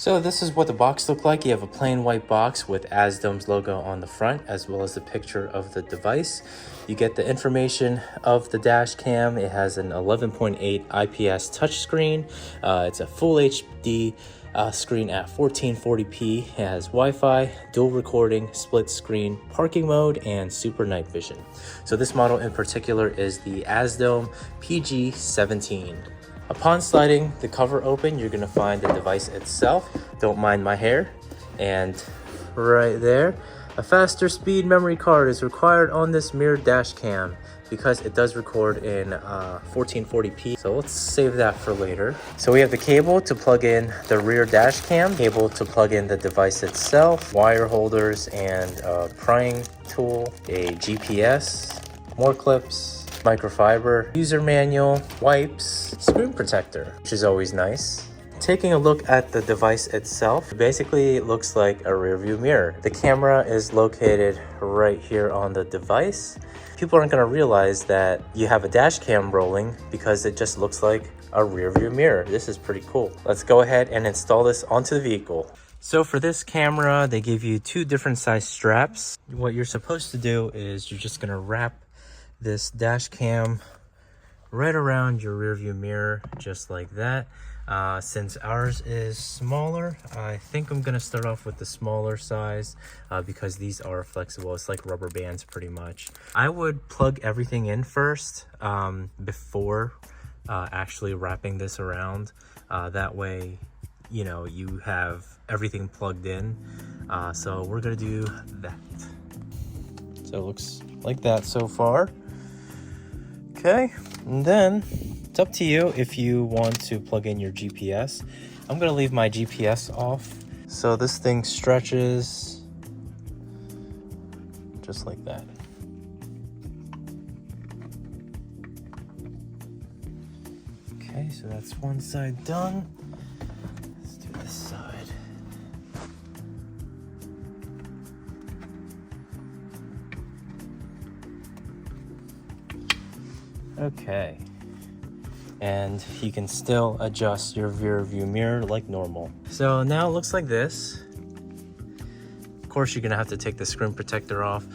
So this is what the box looked like. You have a plain white box with AZDOME's logo on the front, as well as the picture of the device. You get the information of the dash cam. It has an 11.8 IPS touchscreen. It's a full HD screen at 1440p. It has Wi-Fi, dual recording, split screen, parking mode, and super night vision. So this model in particular is the AZDOME PG17. Upon sliding the cover open, you're gonna find the device itself. Don't mind my hair. And right there, a faster speed memory card is required on this mirrored dash cam because it does record in 1440p. So let's save that for later. So we have the cable to plug in the rear dash cam, cable to plug in the device itself, wire holders and a prying tool, a GPS, more clips, microfiber, user manual, wipes, screen protector, which is always nice. Taking a look at the device itself, basically it looks like a rear view mirror. The camera is located right here on the device. People aren't going to realize that you have a dash cam rolling because it just looks like a rear view mirror. This is pretty cool. Let's go ahead and install this onto the vehicle. So for this camera, they give you two different size straps. What you're supposed to do is you're just going to wrap this dash cam right around your rear view mirror, just like that. Since ours is smaller, I think I'm gonna start off with the smaller size because these are flexible. It's like rubber bands pretty much. I would plug everything in first before actually wrapping this around. That way, you know, you have everything plugged in. So we're gonna do that. So it looks like that so far. Okay, and then it's up to you if you want to plug in your GPS. I'm gonna leave my GPS off. So this thing stretches just like that. Okay, so that's one side done. Let's do this side. Okay, and you can still adjust your rear view mirror like normal. So now it looks like this. Of course, you're gonna have to take the screen protector off.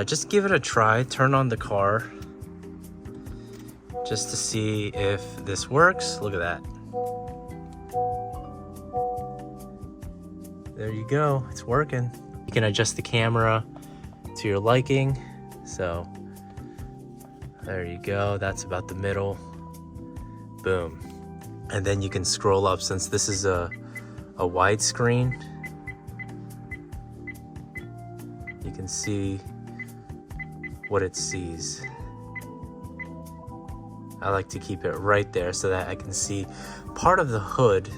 Just give it a try, turn on the car just to see if this works. Look at that. There you go, it's working. You can adjust the camera to your liking. So there you go, that's about the middle. Boom. And then you can scroll up since this is a wide screen. You can see what it sees. I like to keep it right there so that I can see part of the hood.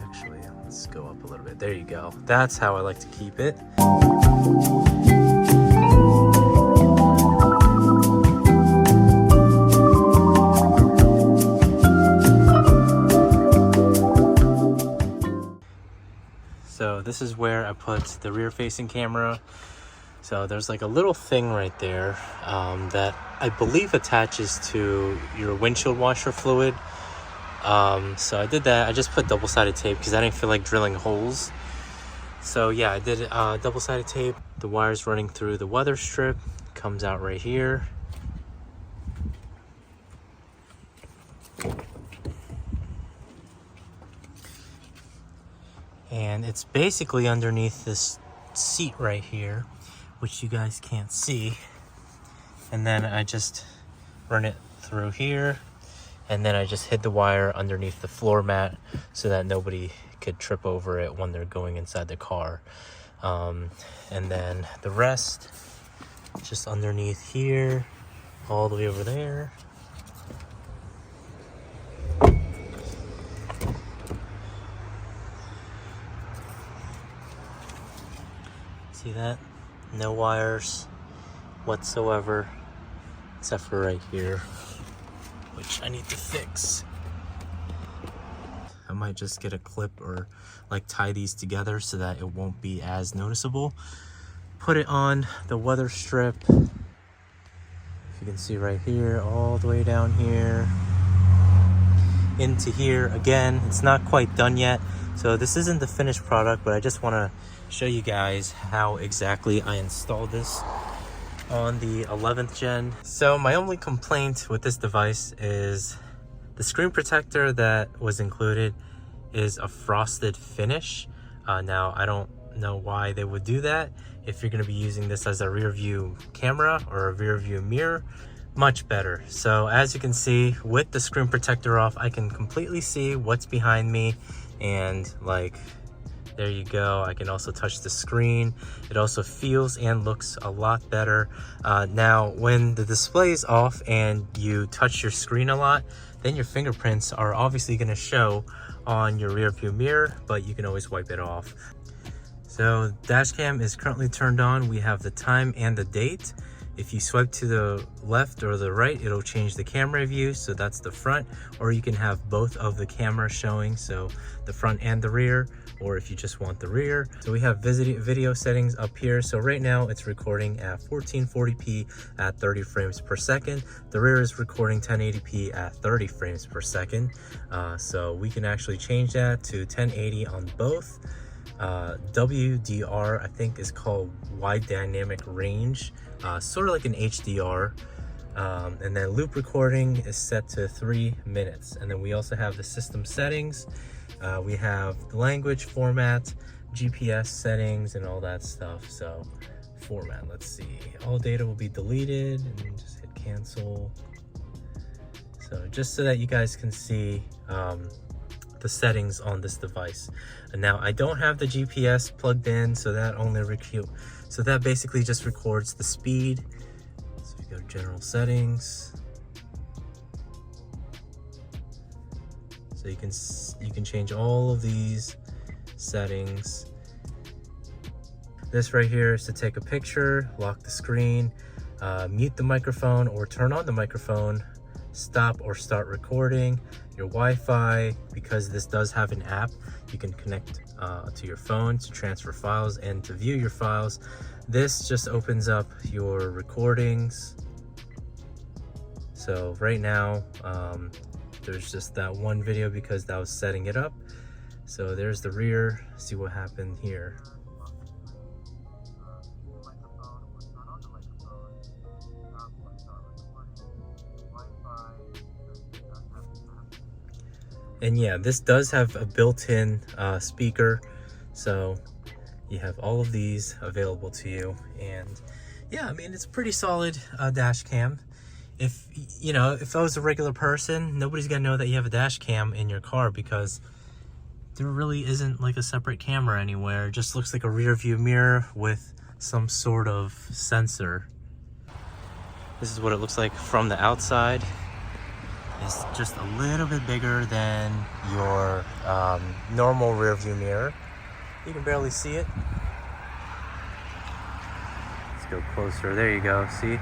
Actually, let's go up a little bit. There you go. That's how I like to keep it. So this is where I put the rear facing camera. So there's like a little thing right there that I believe attaches to your windshield washer fluid. So I did that. I just put double-sided tape because I didn't feel like drilling holes. So yeah, I did double-sided tape. The wire's running through the weather strip, comes out right here. And it's basically underneath this seat right here, which you guys can't see. And then I just run it through here, and then I just hid the wire underneath the floor mat so that nobody could trip over it when they're going inside the car. And then the rest just underneath here, all the way over there. See that? No wires whatsoever, except for right here, which I need to fix. I might just get a clip or like tie these together so that it won't be as noticeable. Put it on the weather strip. If you can see right here, all the way down here. into here. Again, it's not quite done yet, so this isn't the finished product, but I just want to show you guys how exactly I installed this on the 11th gen. So my only complaint with this device is the screen protector that was included is a frosted finish. Now I don't know why they would do that. If you're going to be using this as a rear view camera or a rear view mirror, much better. So as you can see, with the screen protector off, I can completely see what's behind me, and like, there you go. I can also touch the screen. It also feels and looks a lot better. Now, when the display is off and you touch your screen a lot, then your fingerprints are obviously going to show on your rear view mirror, but you can always wipe it off. So dash cam is currently turned on. We have the time and the date. If you swipe to the left or the right, it'll change the camera view, so that's the front, or you can have both of the cameras showing, so the front and the rear, or if you just want the rear. So we have video settings up here. So right now it's recording at 1440p at 30 frames per second. The rear is recording 1080p at 30 frames per second. So we can actually change that to 1080 on both. WDR, I think, is called wide dynamic range, sort of like an HDR. And then loop recording is set to 3 minutes. And then we also have the system settings. We have the language format, GPS settings, and all that stuff. So format, let's see, all data will be deleted, and just hit cancel. So just so that you guys can see the settings on this device. And now I don't have the GPS plugged in, so that basically just records the speed. So we go to general settings. So you can change all of these settings. This right here is to take a picture, lock the screen, mute the microphone or turn on the microphone, stop or start recording. Your Wi-Fi, because this does have an app, you can connect to your phone to transfer files and to view your files. This just opens up your recordings. So right now, there's just that one video because that was setting it up. So there's the rear. See what happened here. And yeah, this does have a built-in speaker, so you have all of these available to you. And yeah, I mean, it's a pretty solid dash cam. If I was a regular person, nobody's gonna know that you have a dash cam in your car, because there really isn't like a separate camera anywhere. It just looks like a rear view mirror with some sort of sensor. This is what it looks like from the outside. It's just a little bit bigger than your normal rear view mirror. You can barely see it. Let's go closer. There you go. See?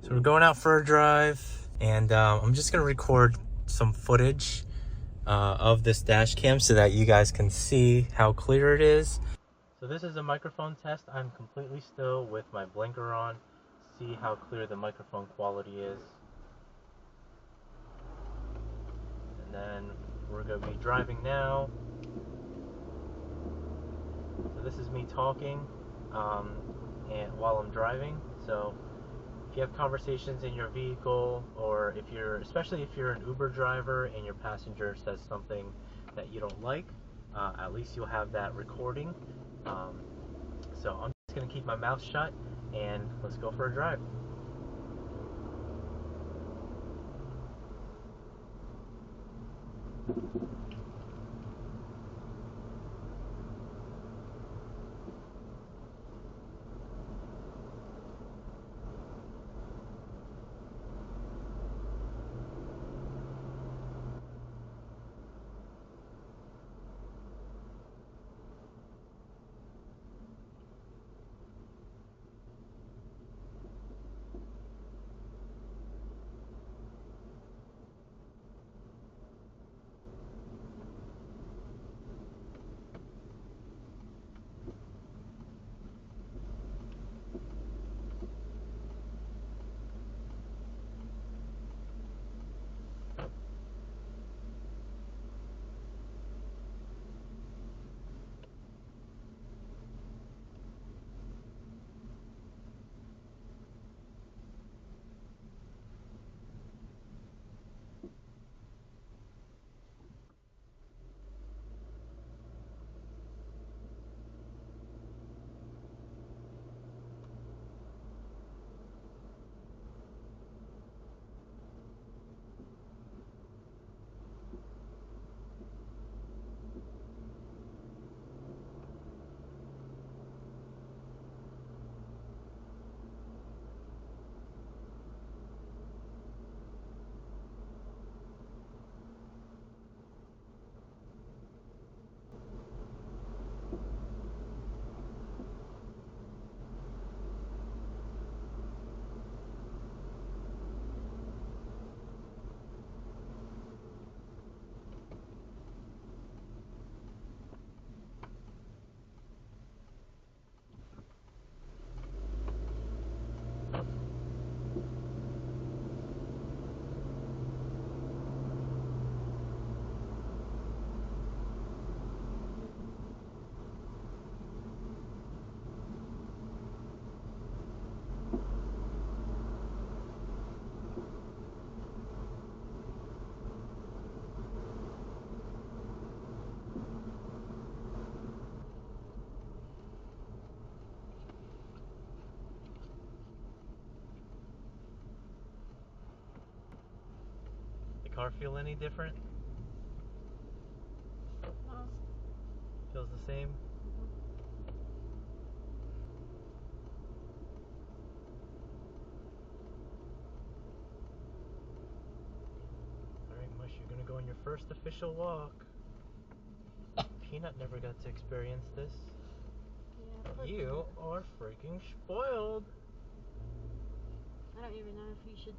So we're going out for a drive, and I'm just gonna record some footage of this dash cam so that you guys can see how clear it is. So this is a microphone test. I'm completely still with my blinker on. See how clear the microphone quality is. And then we're going to be driving now. So this is me talking and while I'm driving. So if you have conversations in your vehicle, or especially if you're an Uber driver and your passenger says something that you don't like, at least you'll have that recording. So I'm just going to keep my mouth shut and let's go for a drive. car feel any different? No. Feels the same? Alright, Mush, you're gonna go on your first official walk. Peanut never got to experience this. Yeah, You are freaking spoiled. I don't even know if you should.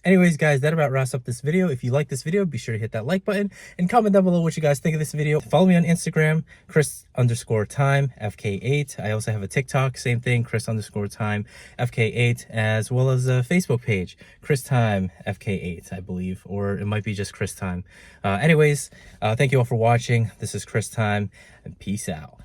Anyways, guys, that about wraps up this video. If you like this video, be sure to hit that like button and comment down below what you guys think of this video. Follow me on Instagram, Chris_time, FK8. I also have a TikTok, same thing, Chris_time, FK8, as well as a Facebook page, Chris Time, FK8, I believe, or it might be just Chris Time. Anyways, thank you all for watching. This is Chris Time, and peace out.